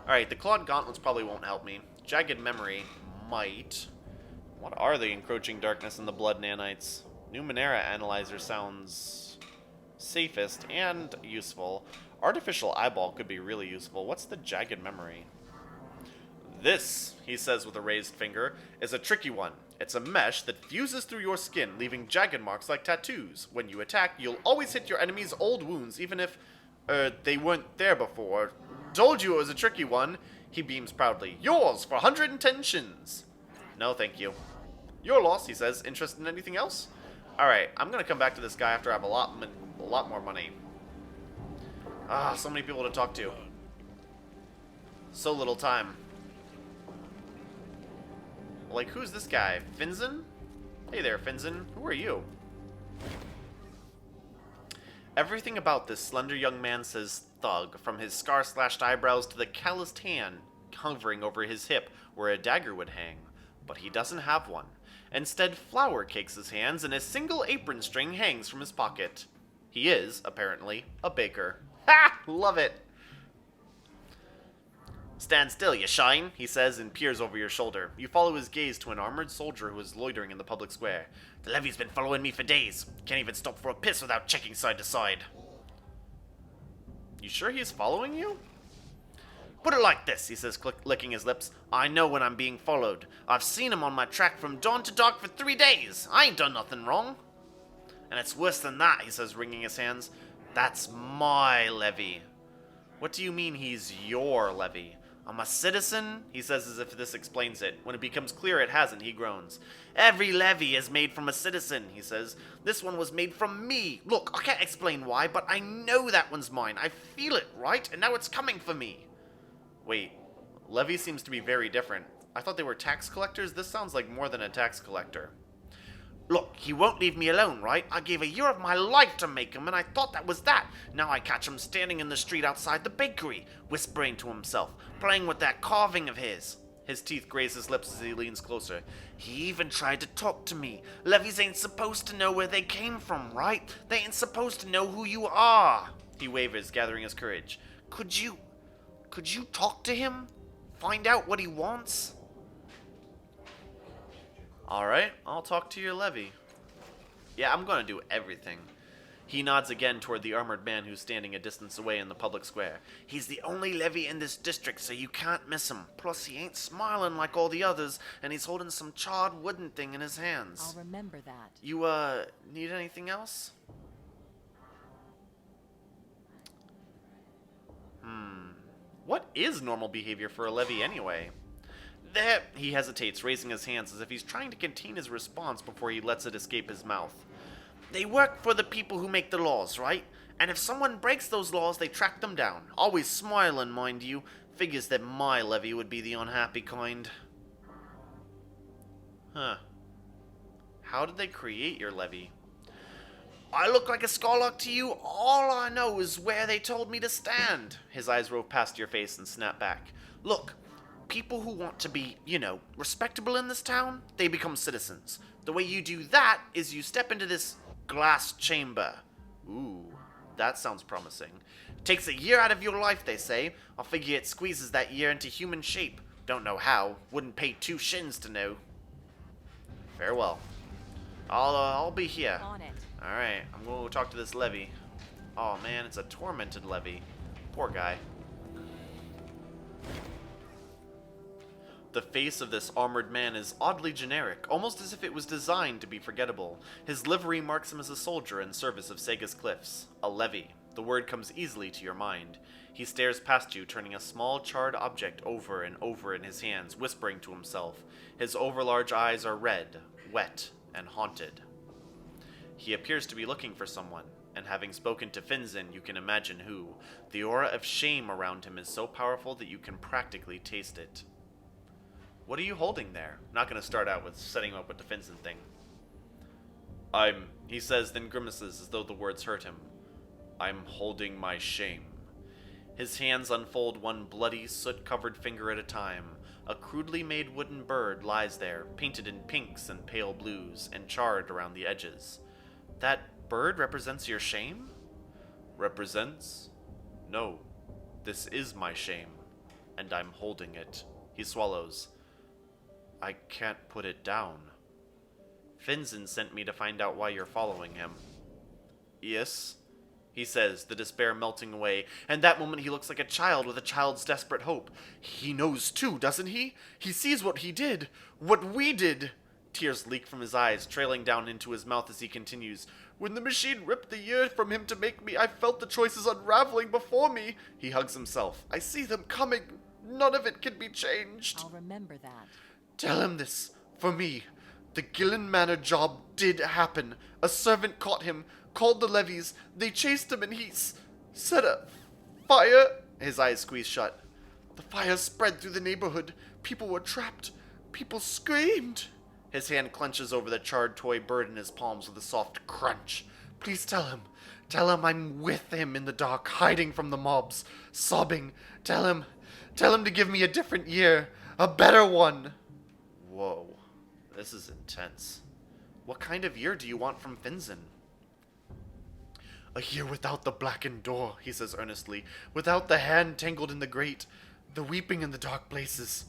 Alright, the clawed gauntlets probably won't help me. Jagged memory might. What are the encroaching darkness and the blood nanites? Numenera analyzer sounds safest and useful. Artificial eyeball could be really useful. What's the jagged memory? This, he says with a raised finger, is a tricky one. It's a mesh that fuses through your skin, leaving jagged marks like tattoos. When you attack, you'll always hit your enemy's old wounds, even if, they weren't there before. Told you it was a tricky one. He beams proudly. Yours for 110 shins. No, thank you. Your loss, he says. Interested in anything else? Alright, I'm gonna come back to this guy after I have a lot more money. Ah, so many people to talk to. So little time. Like, who's this guy? Finzen? Hey there, Finzen. Who are you? Everything about this slender young man says thug, from his scar-slashed eyebrows to the calloused hand hovering over his hip where a dagger would hang. But he doesn't have one. Instead, flour cakes his hands and a single apron string hangs from his pocket. He is, apparently, a baker. Ha! Love it! Stand still, you shine, he says and peers over your shoulder. You follow his gaze to an armored soldier who is loitering in the public square. The levy's been following me for days. Can't even stop for a piss without checking side to side. You sure he's following you? Put it like this, he says, licking his lips. I know when I'm being followed. I've seen him on my track from dawn to dark for 3 days. I ain't done nothing wrong. And it's worse than that, he says, wringing his hands. That's my levy. What do you mean he's your levy? I'm a citizen, he says as if this explains it. When it becomes clear it hasn't, he groans. Every levy is made from a citizen, he says. This one was made from me. Look, I can't explain why, but I know that one's mine. I feel it, right? And now it's coming for me. Wait, levy seems to be very different. I thought they were tax collectors. This sounds like more than a tax collector. Look, he won't leave me alone, right? I gave a year of my life to make him, and I thought that was that. Now I catch him standing in the street outside the bakery, whispering to himself, playing with that carving of his. His teeth graze his lips as he leans closer. He even tried to talk to me. Levies ain't supposed to know where they came from, right? They ain't supposed to know who you are. He wavers, gathering his courage. Could you talk to him? Find out what he wants? Alright, I'll talk to your levy. Yeah, I'm gonna do everything. He nods again toward the armored man who's standing a distance away in the public square. He's the only levy in this district, so you can't miss him. Plus, he ain't smiling like all the others, and he's holding some charred wooden thing in his hands. I'll remember that. You, need anything else? What is normal behavior for a levy anyway? There, he hesitates, raising his hands as if he's trying to contain his response before he lets it escape his mouth. They work for the people who make the laws, right? And if someone breaks those laws, they track them down. Always smiling, mind you. Figures that my levy would be the unhappy kind. Huh. How did they create your levy? I look like a Scarlock to you? All I know is where they told me to stand. His eyes rove past your face and snap back. Look, people who want to be, respectable in this town, they become citizens. The way you do that is you step into this glass chamber. Ooh, that sounds promising. Takes a year out of your life, they say. I'll figure it squeezes that year into human shape. Don't know how. Wouldn't pay 2 shins to know. Farewell. I'll be here. On it. Alright, I'm going to talk to this levy. Oh man, it's a tormented levy. Poor guy. The face of this armored man is oddly generic, almost as if it was designed to be forgettable. His livery marks him as a soldier in service of Sega's Cliffs. A levy. The word comes easily to your mind. He stares past you, turning a small charred object over and over in his hands, whispering to himself. His overlarge eyes are red, wet, and haunted. He appears to be looking for someone, and having spoken to Finzen, you can imagine who. The aura of shame around him is so powerful that you can practically taste it. What are you holding there? Not going to start out with setting him up with the Finzen thing. He says, then grimaces as though the words hurt him. I'm holding my shame. His hands unfold one bloody, soot-covered finger at a time. A crudely made wooden bird lies there, painted in pinks and pale blues, and charred around the edges. That bird represents your shame? Represents? No. This is my shame, and I'm holding it. He swallows. I can't put it down. Finzen sent me to find out why you're following him. Yes? He says, the despair melting away, and that moment he looks like a child with a child's desperate hope. He knows too, doesn't he? He sees what he did. What we did. Tears leak from his eyes, trailing down into his mouth as he continues. When the machine ripped the year from him to make me, I felt the choices unraveling before me. He hugs himself. I see them coming. None of it can be changed. I'll remember that. Tell him this, for me. The Gillen Manor job did happen. A servant caught him, called the levies. They chased him and he set a fire. His eyes squeezed shut. The fire spread through the neighborhood. People were trapped. People screamed. His hand clenches over the charred toy bird in his palms with a soft crunch. Please tell him. Tell him I'm with him in the dock, hiding from the mobs, sobbing. Tell him to give me a different year, a better one. Whoa, this is intense. What kind of year do you want from Finzen? A year without the blackened door, he says earnestly, without the hand tangled in the grate, the weeping in the dark places.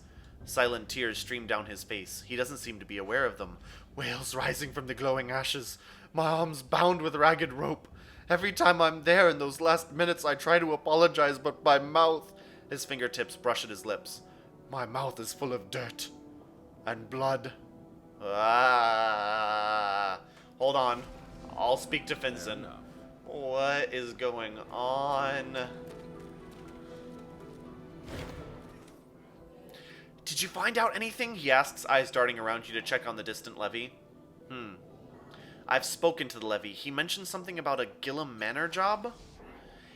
Silent tears stream down his face. He doesn't seem to be aware of them. Wails rising from the glowing ashes, my arms bound with ragged rope. Every time I'm there in those last minutes, I try to apologize, but my mouth... His fingertips brush at his lips. My mouth is full of dirt and blood. Hold on. I'll speak to Finzen. What is going on? Did you find out anything? He asks, eyes darting around you to check on the distant levy. I've spoken to the levy. He mentioned something about a Gillam Manor job?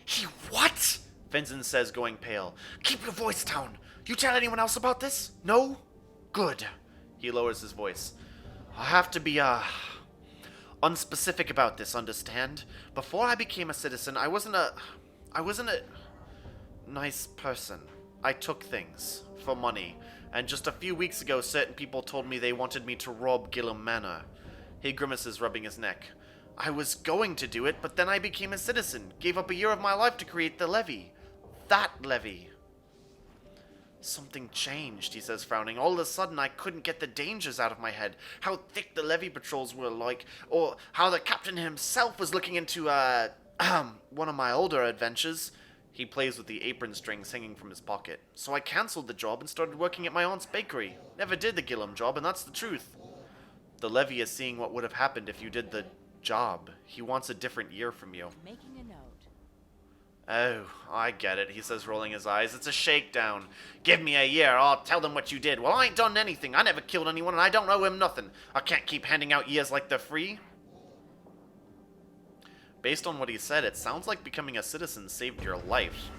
He what? Finzen says, going pale. Keep your voice down. You tell anyone else about this? No? Good. He lowers his voice. I have to be, unspecific about this, understand? Before I became a citizen, I wasn't a nice person. I took things for money, and just a few weeks ago, certain people told me they wanted me to rob Gillam Manor. He grimaces, rubbing his neck. I was going to do it, but then I became a citizen, gave up a year of my life to create the levy. That levy. Something changed, he says, frowning. All of a sudden, I couldn't get the dangers out of my head. How thick the levy patrols were like, or how the captain himself was looking into, one of my older adventures. He plays with the apron strings hanging from his pocket. So I cancelled the job and started working at my aunt's bakery. Never did the Gillam job, and that's the truth. The levy is seeing what would have happened if you did the job. He wants a different year from you. Making a note. Oh, I get it, he says, rolling his eyes. It's a shakedown. Give me a year, I'll tell them what you did. Well, I ain't done anything. I never killed anyone, and I don't owe him nothing. I can't keep handing out years like they're free. Based on what he said, it sounds like becoming a citizen saved your life.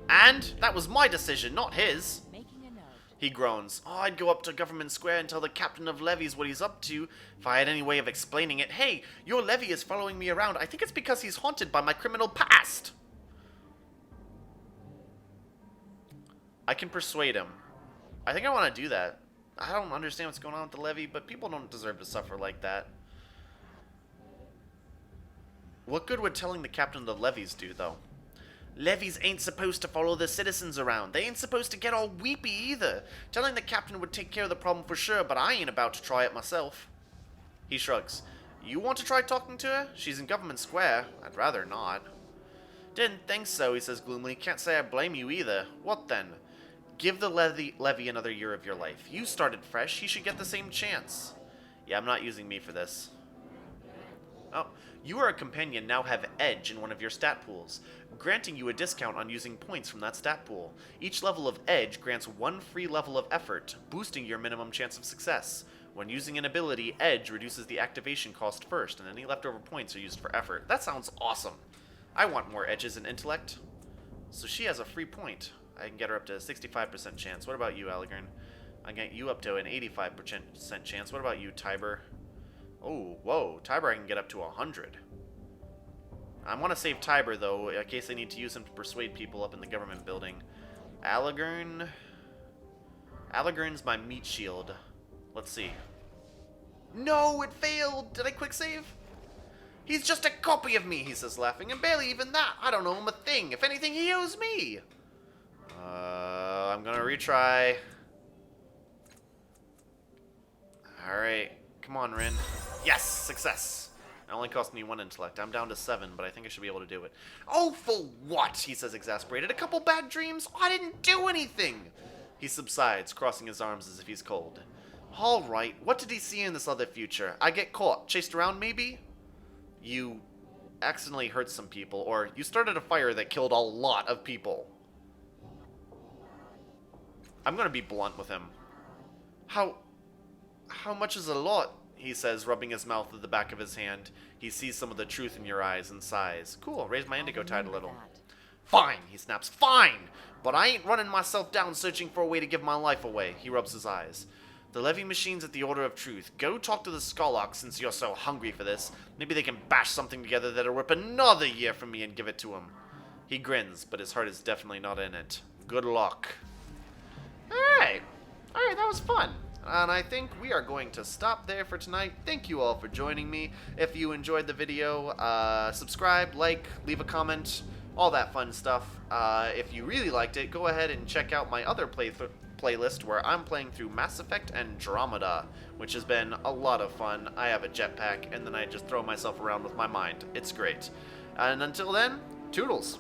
And that was my decision, not his. Making a note. He groans. Oh, I'd go up to Government Square and tell the captain of levies what he's up to if I had any way of explaining it. Hey, your levy is following me around. I think it's because he's haunted by my criminal past. I can persuade him. I think I want to do that. I don't understand what's going on with the levy, but people don't deserve to suffer like that. What good would telling the captain of the levies do, though? Levies ain't supposed to follow the citizens around. They ain't supposed to get all weepy either. Telling the captain would take care of the problem for sure, but I ain't about to try it myself. He shrugs. You want to try talking to her? She's in Government Square. I'd rather not. Didn't think so, he says gloomily. Can't say I blame you either. What then? Give the levy another year of your life. You started fresh. He should get the same chance. Yeah, I'm not using me for this. Oh, you are a companion, now have Edge in one of your stat pools, granting you a discount on using points from that stat pool. Each level of Edge grants one free level of effort, boosting your minimum chance of success. When using an ability, Edge reduces the activation cost first, and any leftover points are used for effort. That sounds awesome. I want more Edges in Intellect. So she has a free point. I can get her up to a 65% chance. What about you, Allegern? I can get you up to an 85% chance. What about you, Tiber? Oh, whoa. Tiber I can get up to 100. I want to save Tiber, though, in case I need to use him to persuade people up in the government building. Allegern... Allegern's my meat shield. Let's see. No, it failed! Did I quick save? He's just a copy of me, he says, laughing, and barely even that. I don't owe him a thing. If anything, he owes me. I'm gonna retry. Alright. Come on, Rhin. Yes! Success! It only cost me 1 intellect. I'm down to 7, but I think I should be able to do it. Oh, for what? He says, exasperated. A couple bad dreams? I didn't do anything! He subsides, crossing his arms as if he's cold. Alright, what did he see in this other future? I get caught. Chased around, maybe? You accidentally hurt some people, or you started a fire that killed a lot of people. I'm gonna be blunt with him. How much is a lot? He says, rubbing his mouth with the back of his hand. He sees some of the truth in your eyes and sighs. Cool, raise my indigo tide a little. That. Fine, he snaps. Fine! But I ain't running myself down searching for a way to give my life away. He rubs his eyes. The levy machine's at the Order of Truth. Go talk to the Skarlock since you're so hungry for this. Maybe they can bash something together that'll rip another year from me and give it to him. He grins, but his heart is definitely not in it. Good luck. Alright. Alright, that was fun. And I think we are going to stop there for tonight. Thank you all for joining me. If you enjoyed the video, subscribe, like, leave a comment, all that fun stuff. If you really liked it, go ahead and check out my other playlist where I'm playing through Mass Effect Andromeda, which has been a lot of fun. I have a jetpack, and then I just throw myself around with my mind. It's great. And until then, toodles!